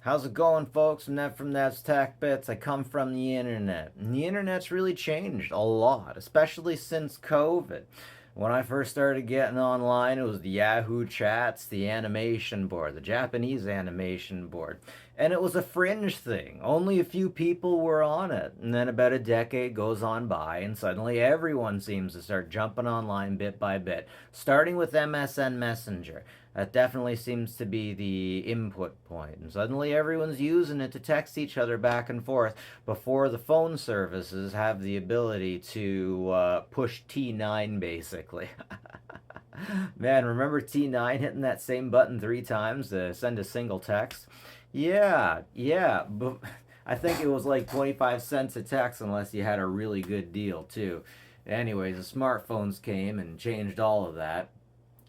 How's it going, folks? Ned from Ned's Tech Bits. I come from the internet. And the internet's really changed a lot, especially since COVID. When I first started getting online, it was the Yahoo chats, the animation board, the Japanese animation board. And it was a fringe thing. Only a few people were on it. And then about a decade goes on by, and suddenly everyone seems to start jumping online bit by bit, starting with MSN Messenger. That definitely seems to be the input point. And suddenly everyone's using it to text each other back and forth before the phone services have the ability to push T9, basically. Man, remember T9 hitting that same button 3 times to send a single text? Yeah. But I think it was like 25 cents a text unless you had a really good deal, too. Anyways, the smartphones came and changed all of that.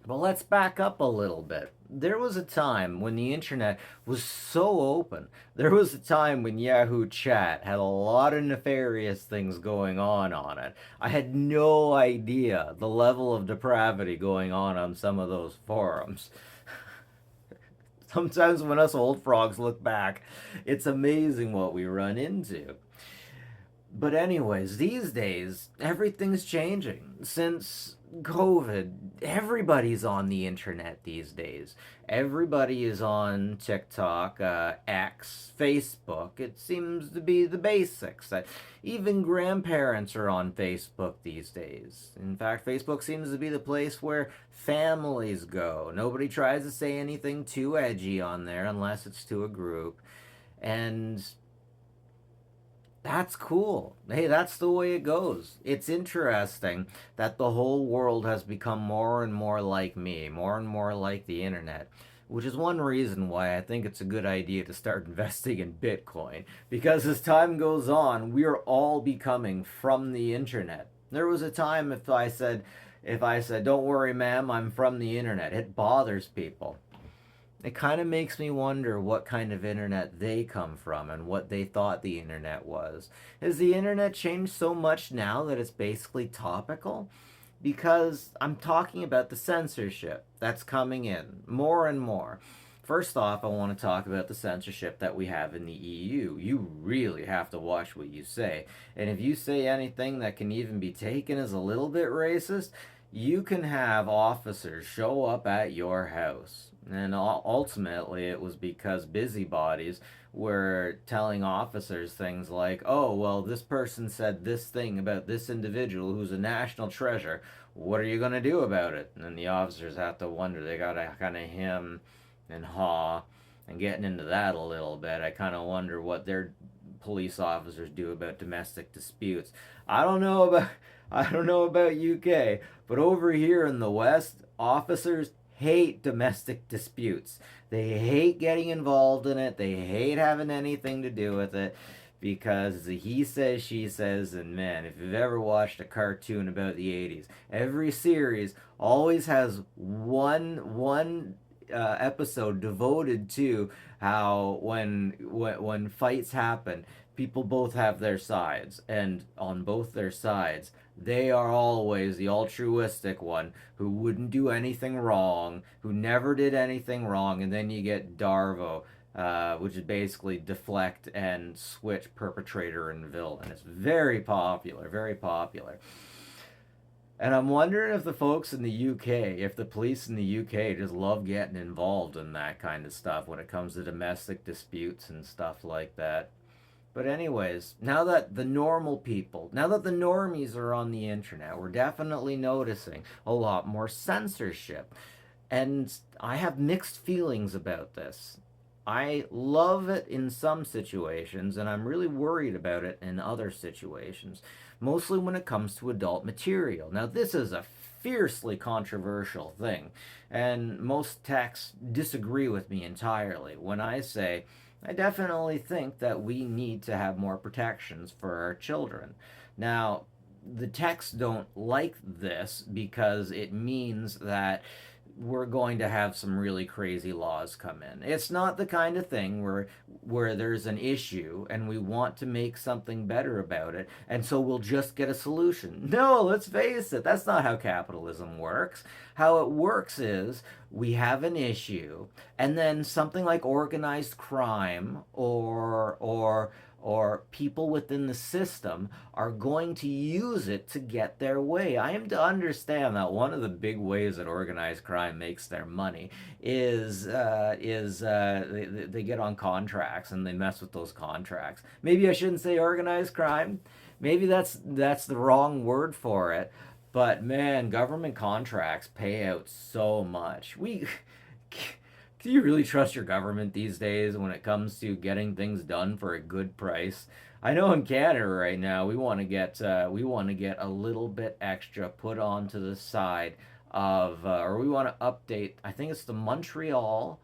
But let's back up a little bit. There was a time when the internet was so open. There was a time when Yahoo Chat had a lot of nefarious things going on it. I had no idea the level of depravity going on some of those forums. Sometimes when us old frogs look back, it's amazing what we run into. But anyways, these days everything's changing. Since COVID, everybody's on the internet these days. Everybody is on TikTok, X, Facebook. It seems to be the basics. Even grandparents are on Facebook these days. In fact, Facebook seems to be the place where families go. Nobody tries to say anything too edgy on there unless it's to a group. And that's cool. Hey, that's the way it goes. It's interesting that the whole world has become more and more like me, more and more like the internet, which is one reason why I think it's a good idea to start investing in Bitcoin. Because as time goes on, we're all becoming from the internet. There was a time if I said, "Don't worry, ma'am, I'm from the internet," it bothers people. It kind of makes me wonder what kind of internet they come from and what they thought the internet was. Has the internet changed so much now that it's basically topical? Because I'm talking about the censorship that's coming in more and more. First off, I want to talk about the censorship that we have in the EU. You really have to watch what you say. And if you say anything that can even be taken as a little bit racist, you can have officers show up at your house. And ultimately, it was because busybodies were telling officers things like, "Oh, well, this person said this thing about this individual who's a national treasure. What are you going to do about it?" And then the officers have to wonder. They got to kind of hem and haw. And getting into that a little bit, I kind of wonder what their police officers do about domestic disputes. I don't know about I don't know about UK, but over here in the West, officers hate domestic disputes. They hate getting involved in it. They hate having anything to do with it because he says, she says, and man, if you've ever watched a cartoon about the 80s, every series always has one episode devoted to how when fights happen, people both have their sides, and on both their sides, they are always the altruistic one who wouldn't do anything wrong, who never did anything wrong, and then you get Darvo, which is basically deflect and switch perpetrator and villain. It's very popular, very popular. And I'm wondering if the folks in the UK, if the police in the UK just love getting involved in that kind of stuff when it comes to domestic disputes and stuff like that. But anyways, now that the normal people, now that the normies are on the internet, we're definitely noticing a lot more censorship. And I have mixed feelings about this. I love it in some situations, and I'm really worried about it in other situations, mostly when it comes to adult material. Now, this is a fiercely controversial thing, and most techs disagree with me entirely when I say I definitely think that we need to have more protections for our children. Now, the techs don't like this because it means that we're going to have some really crazy laws come in. It's not the kind of thing where there's an issue and we want to make something better about it, and so we'll just get a solution. No, let's face it, that's not how capitalism works. how it works is we have an issue, and then something like organized crime or people within the system are going to use it to get their way. I am to understand that one of the big ways that organized crime makes their money is they get on contracts and they mess with those contracts. Maybe I shouldn't say organized crime. Maybe that's the wrong word for it. But man, government contracts pay out so much. We can you really trust your government these days when it comes to getting things done for a good price? I know in Canada right now we want to get a little bit extra put onto the side of or we want to update. I think it's the Montreal.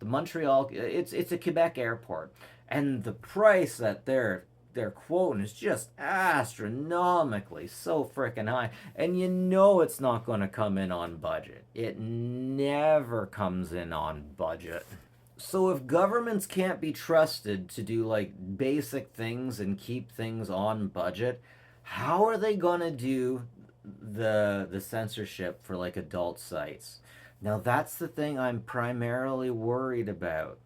It's a Quebec airport, and the price that they're quoting is just astronomically so freaking high. And you know it's not going to come in on budget. It never comes in on budget. So if governments can't be trusted to do like basic things and keep things on budget, how are they going to do the censorship for like adult sites? Now that's the thing I'm primarily worried about.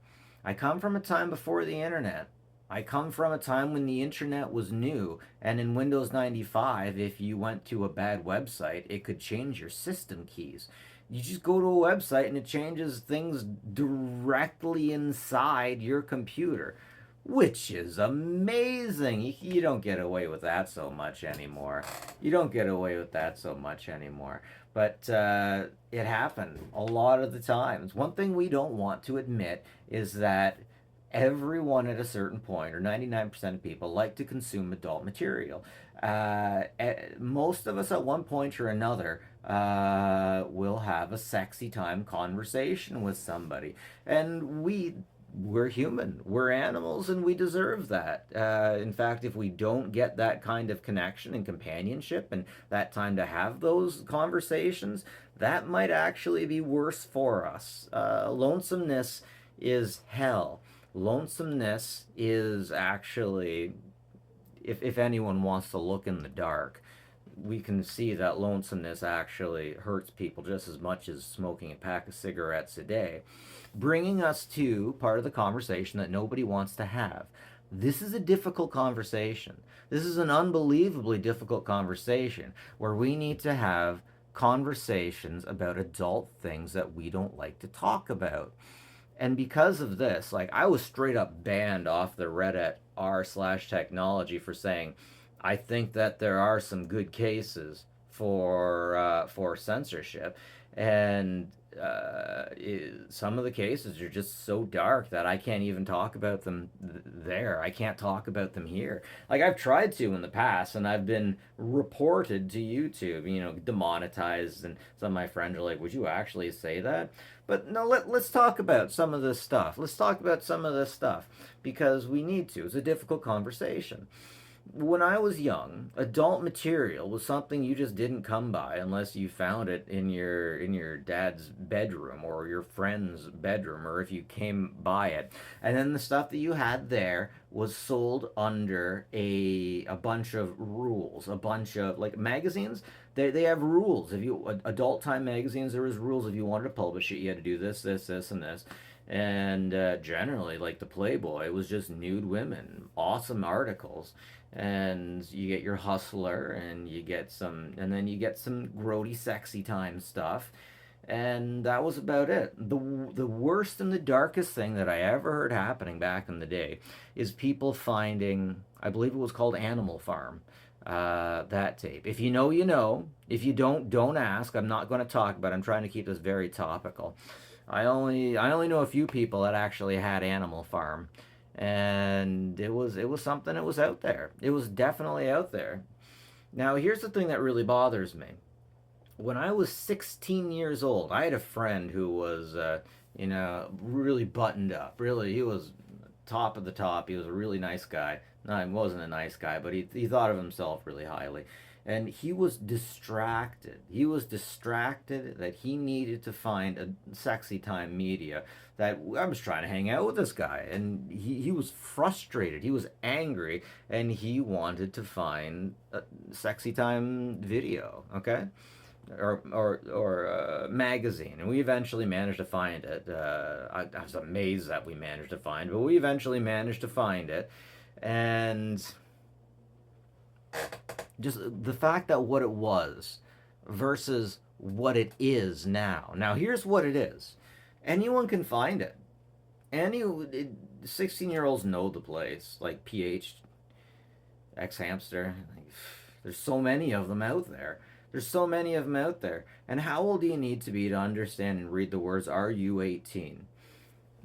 I come from a time before the internet. I come from a time when the internet was new, and in Windows 95, if you went to a bad website, it could change your system keys. You just go to a website and it changes things directly inside your computer, which is amazing. You don't get away with that so much anymore. You don't get away with that so much anymore. But it happened a lot of the times. One thing we don't want to admit is that everyone at a certain point, or 99% of people, like to consume adult material. Most of us at one point or another will have a sexy time conversation with somebody. And we're human, we're animals, and we deserve that. In fact, if we don't get that kind of connection and companionship and that time to have those conversations, that might actually be worse for us. Lonesomeness is hell. Lonesomeness is actually, if anyone wants to look in the dark, we can see that lonesomeness actually hurts people just as much as smoking a pack of cigarettes a day. Bringing us to part of the conversation that nobody wants to have. This is a difficult conversation. This is an unbelievably difficult conversation where we need to have conversations about adult things that we don't like to talk about. And because of this, like I was straight up banned off the Reddit r/technology for saying, I think that there are some good cases for censorship, and some of the cases are just so dark that I can't even talk about them there. I can't talk about them here. Like I've tried to in the past, and I've been reported to YouTube, demonetized, and some of my friends are like, "Would you actually say that?" But no, let's talk about some of this stuff. Let's talk about some of this stuff because we need to. It's a difficult conversation. When I was young, adult material was something you just didn't come by unless you found it in your dad's bedroom or your friend's bedroom, or if you came by it. And then the stuff that you had there was sold under a bunch of rules, a bunch of like magazines. They have rules. If you adult time magazines, there was rules. If you wanted to publish it, you had to do this, this, this, and this. And generally, like the Playboy, it was just nude women, awesome articles, and you get your Hustler, and then you get some grody, sexy time stuff, and that was about it. The worst and the darkest thing that I ever heard happening back in the day is people finding, I believe it was called Animal Farm, that tape. If you know, you know. If you don't ask. I'm not going to talk about it. I'm trying to keep this very topical. I only know a few people that actually had Animal Farm, and it was something that was out there. It was definitely out there. Now here's the thing that really bothers me. When I was 16 years old, I had a friend who was really buttoned up. Really, he was top of the top. He was a really nice guy. No, he wasn't a nice guy, but he thought of himself really highly. And he was distracted. He was distracted that he needed to find a sexy time media. That I was trying to hang out with this guy, and he was frustrated. He was angry, and he wanted to find a sexy time video. Okay, or magazine, and we eventually managed to find it. I was amazed that we managed to find it, but we eventually managed to find it, and just the fact that what it was versus what it is now. Now here's what it is. Anyone can find it. Any 16-year-olds know the place, like PH, X Hamster. There's so many of them out there. There's so many of them out there. And how old do you need to be to understand and read the words "Are you 18?"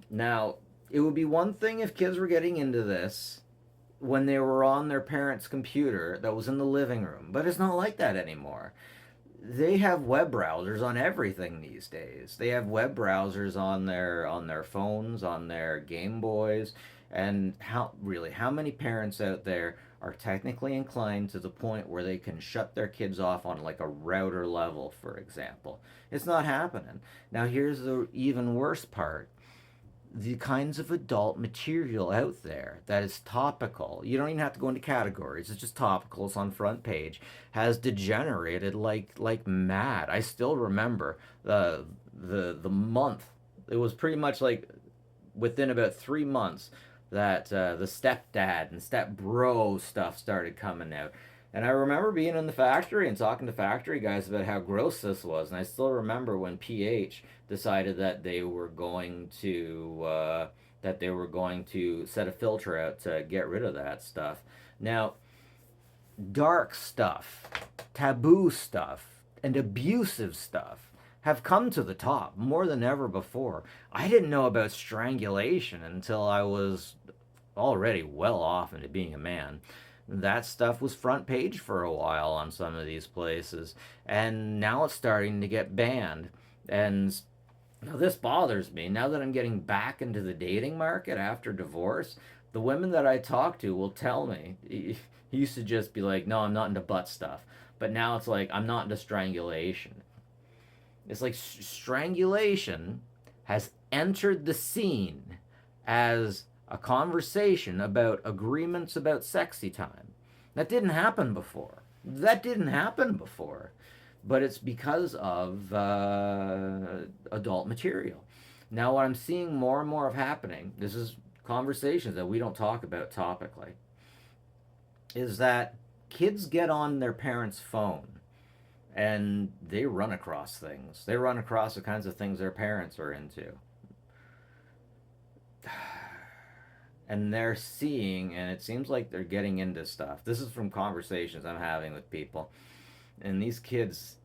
Now, it would be one thing if kids were getting into this when they were on their parents' computer that was in the living room, but it's not like that anymore. They have web browsers on everything these days. They have web browsers on their phones, on their Game Boys, and how many parents out there are technically inclined to the point where they can shut their kids off on like a router level, for example? It's not happening. Now here's the even worse part: the kinds of adult material out there that is topical. You don't even have to go into categories. It's just topical. It's on front page. Has degenerated like mad. I still remember the month. It was pretty much like within about 3 months that the stepdad and stepbro stuff started coming out. And I remember being in the factory and talking to factory guys about how gross this was. And I still remember when PH decided that they were going to set a filter out to get rid of that stuff. Now, dark stuff, taboo stuff, and abusive stuff have come to the top more than ever before. I didn't know about strangulation until I was already well off into being a man. That stuff was front page for a while on some of these places, and now it's starting to get banned. And now this bothers me. Now that I'm getting back into the dating market after divorce, the women that I talk to will tell me. He used to just be like, "No, I'm not into butt stuff," but now it's like, "I'm not into strangulation." It's like strangulation has entered the scene as a conversation about agreements about sexy time. That didn't happen before. That didn't happen before. But it's because of adult material. Now, what I'm seeing more and more of happening, this is conversations that we don't talk about topically, is that kids get on their parents' phone and they run across things. They run across the kinds of things their parents are into. And they're seeing, and it seems like they're getting into stuff. This is from conversations I'm having with people. And these kids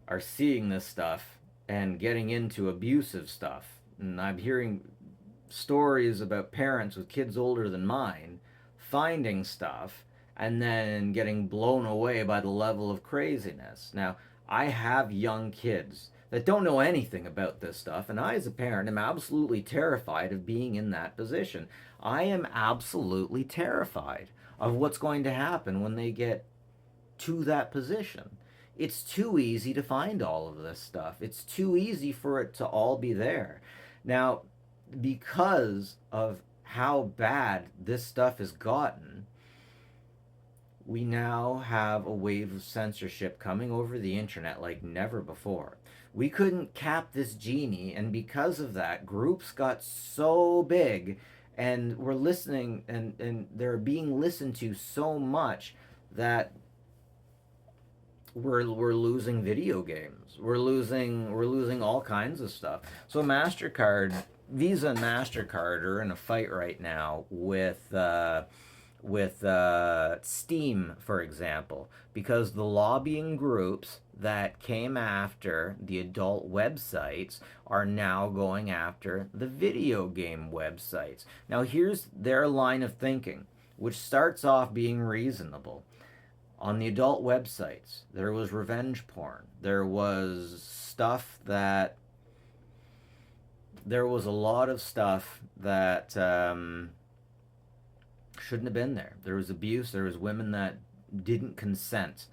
are seeing this stuff and getting into abusive stuff. And I'm hearing stories about parents with kids older than mine finding stuff and then getting blown away by the level of craziness. Now, I have young kids that don't know anything about this stuff, and I, as a parent, am absolutely terrified of being in that position. I am absolutely terrified of what's going to happen when they get to that position. It's too easy to find all of this stuff. It's too easy for it to all be there. Now, because of how bad this stuff has gotten, we now have a wave of censorship coming over the internet like never before. We couldn't cap this genie, and because of that, groups got so big and were listening, and they're being listened to so much that we're losing video games. We're losing all kinds of stuff. So Visa and MasterCard are in a fight right now with Steam, for example, because the lobbying groups that came after the adult websites are now going after the video game websites. Now, here's their line of thinking, which starts off being reasonable. On the adult websites, there was revenge porn. There was stuff that. There was a lot of stuff that shouldn't have been there. There was abuse. There was women that didn't consent.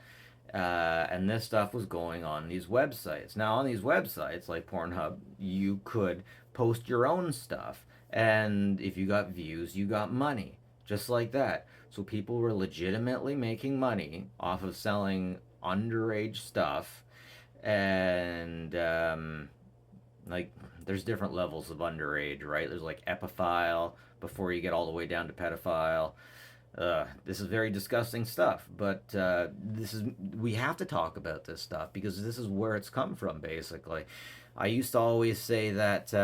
And this stuff was going on these websites. Now, on these websites like Pornhub, you could post your own stuff. And if you got views, you got money. Just like that. So people were legitimately making money off of selling underage stuff. and like there's different levels of underage, right? There's like epiphile before you get all the way down to pedophile. This is very disgusting stuff, but this is we have to talk about this stuff because this is where it's come from, basically. I used to always say that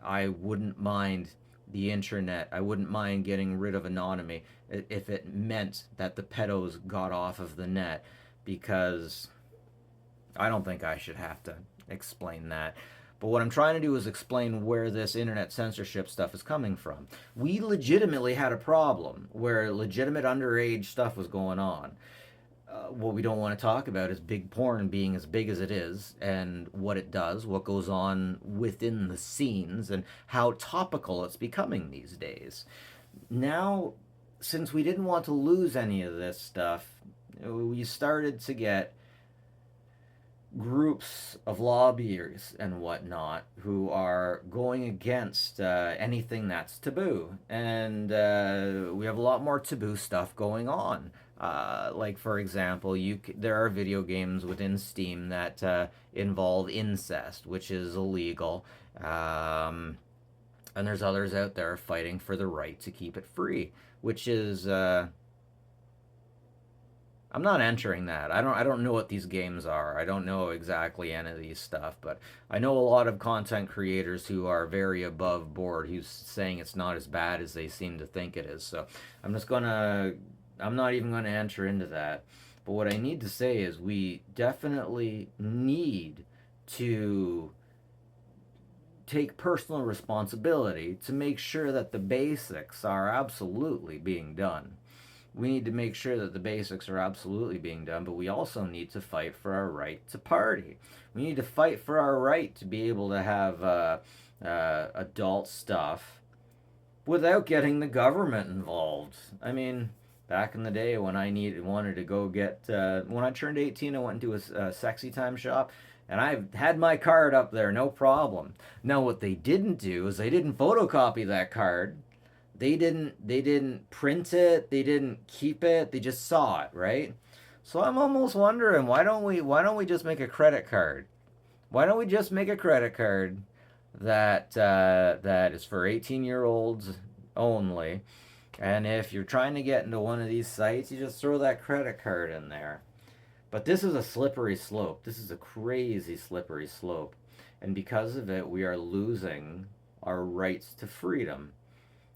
I wouldn't mind the internet. I wouldn't mind getting rid of anonymity if it meant that the pedos got off of the net, because I don't think I should have to explain that. But what I'm trying to do is explain where this internet censorship stuff is coming from. We legitimately had a problem where legitimate underage stuff was going on. What we don't want to talk about is big porn being as big as it is and what it does, what goes on within the scenes, and how topical it's becoming these days. Now, since we didn't want to lose any of this stuff, we started to get groups of lobbyers and whatnot who are going against anything that's taboo. And we have a lot more taboo stuff going on. Like, for example, there are video games within Steam that involve incest, which is illegal. And there's others out there fighting for the right to keep it free, which is I'm not entering that. I don't know what these games are. I don't know exactly any of these stuff, but I know a lot of content creators who are very above board who's saying it's not as bad as they seem to think it is. So I'm not even gonna enter into that. But what I need to say is we definitely need to take personal responsibility to make sure that the basics are absolutely being done. We need to make sure that the basics are absolutely being done, but we also need to fight for our right to party. We need to fight for our right to be able to have adult stuff without getting the government involved. I mean, back in the day when wanted to go get when I turned 18, I went into a sexy time shop. And I had my card up there, no problem. Now, what they didn't do is they didn't photocopy that card. They didn't print it, they didn't keep it, they just saw it, right? So I'm almost wondering, why don't we just make a credit card? Why don't we just make a credit card that is for 18-year-olds only? And if you're trying to get into one of these sites, you just throw that credit card in there. But this is a slippery slope. This is a crazy slippery slope. And because of it, we are losing our rights to freedom.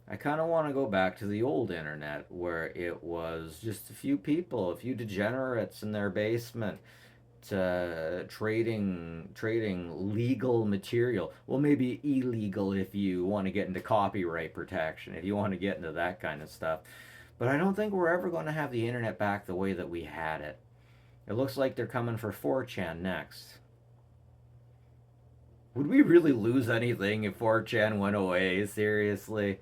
I kind of want to go back to the old internet where it was just a few people, a few degenerates in their basement trading legal material. Well, maybe illegal if you want to get into copyright protection, if you want to get into that kind of stuff. But I don't think we're ever going to have the internet back the way that we had it. It looks like they're coming for 4chan next. Would we really lose anything if 4chan went away? Seriously?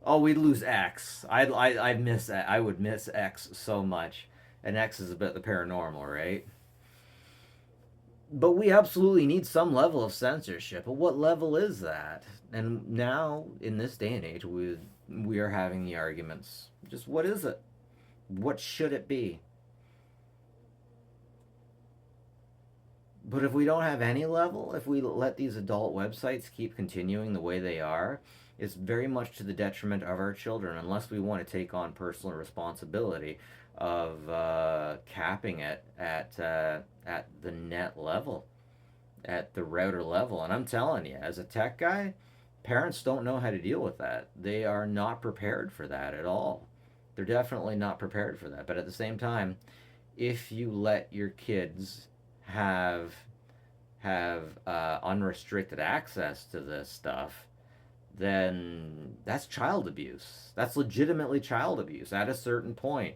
Oh, we'd lose X. I would miss X so much. And X is about the paranormal, right? But we absolutely need some level of censorship. But what level is that? And now, in this day and age, we are having the arguments. Just what is it? What should it be? But if we don't have any level, if we let these adult websites keep continuing the way they are, it's very much to the detriment of our children unless we want to take on personal responsibility of capping it at the net level, at the router level. And I'm telling you, as a tech guy, parents don't know how to deal with that. They are not prepared for that at all. They're definitely not prepared for that. But at the same time, if you let your kids have unrestricted access to this stuff, then that's child abuse. That's legitimately child abuse at a certain point.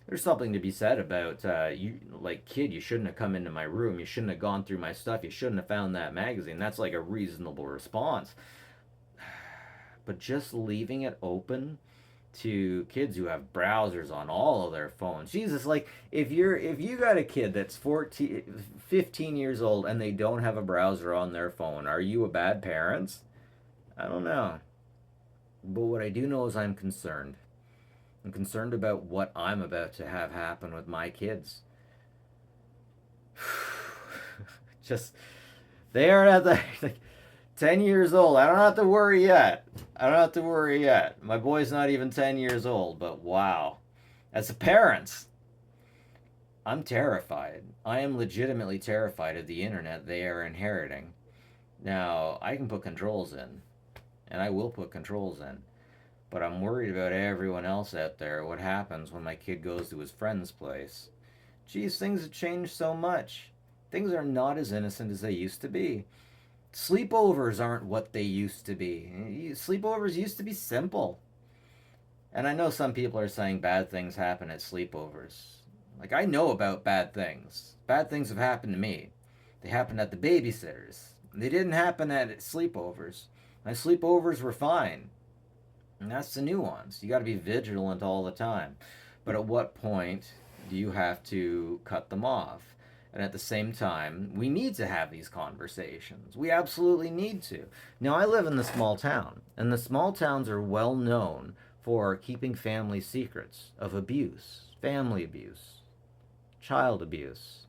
There's something to be said about you, like, kid, you shouldn't have come into my room. You shouldn't have gone through my stuff. You shouldn't have found that magazine. That's like a reasonable response. But just leaving it open to kids who have browsers on all of their phones. Jesus, like if you got a kid that's 15 years old and they don't have a browser on their phone, are you a bad parent? I don't know. But what I do know is I'm concerned. I'm concerned about what I'm about to have happen with my kids. Just, they aren't at the, like, 10 years old. I don't have to worry yet. I don't have to worry yet. My boy's not even 10 years old, but wow. As a parent, I'm terrified. I am legitimately terrified of the internet they are inheriting. Now, I can put controls in, and I will put controls in, but I'm worried about everyone else out there. What happens when my kid goes to his friend's place? Geez, things have changed so much. Things are not as innocent as they used to be. Sleepovers aren't what they used to be. Sleepovers used to be simple. And I know some people are saying bad things happen at sleepovers. Like, I know about bad things. Bad things have happened to me. They happened at the babysitters. They didn't happen at sleepovers. My sleepovers were fine. And that's the nuance. You got to be vigilant all the time. But at what point do you have to cut them off? And at the same time, we need to have these conversations. We absolutely need to. Now, I live in the small town, and the small towns are well known for keeping family secrets of abuse, family abuse, child abuse.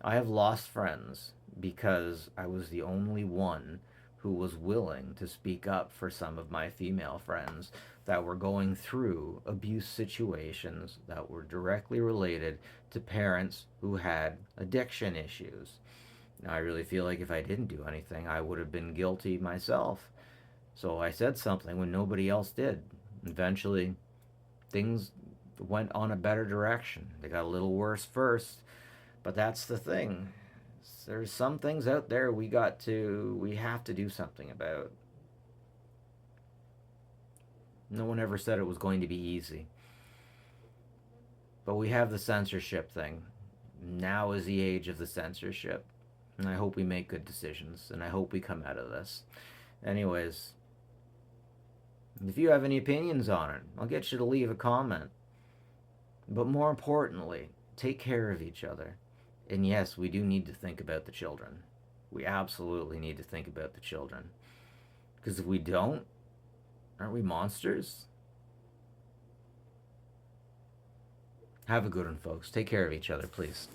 I have lost friends because I was the only one who was willing to speak up for some of my female friends that were going through abuse situations that were directly related to parents who had addiction issues. Now, I really feel like if I didn't do anything, I would have been guilty myself. So I said something when nobody else did. Eventually, things went on a better direction. They got a little worse first, but that's the thing. There's some things out there we have to do something about. No one ever said it was going to be easy. But we have the censorship thing. Now is the age of the censorship. And I hope we make good decisions, and I hope we come out of this. Anyways, if you have any opinions on it, I'll get you to leave a comment. But more importantly, take care of each other. And yes, we do need to think about the children. We absolutely need to think about the children. Because if we don't, aren't we monsters? Have a good one, folks. Take care of each other, please.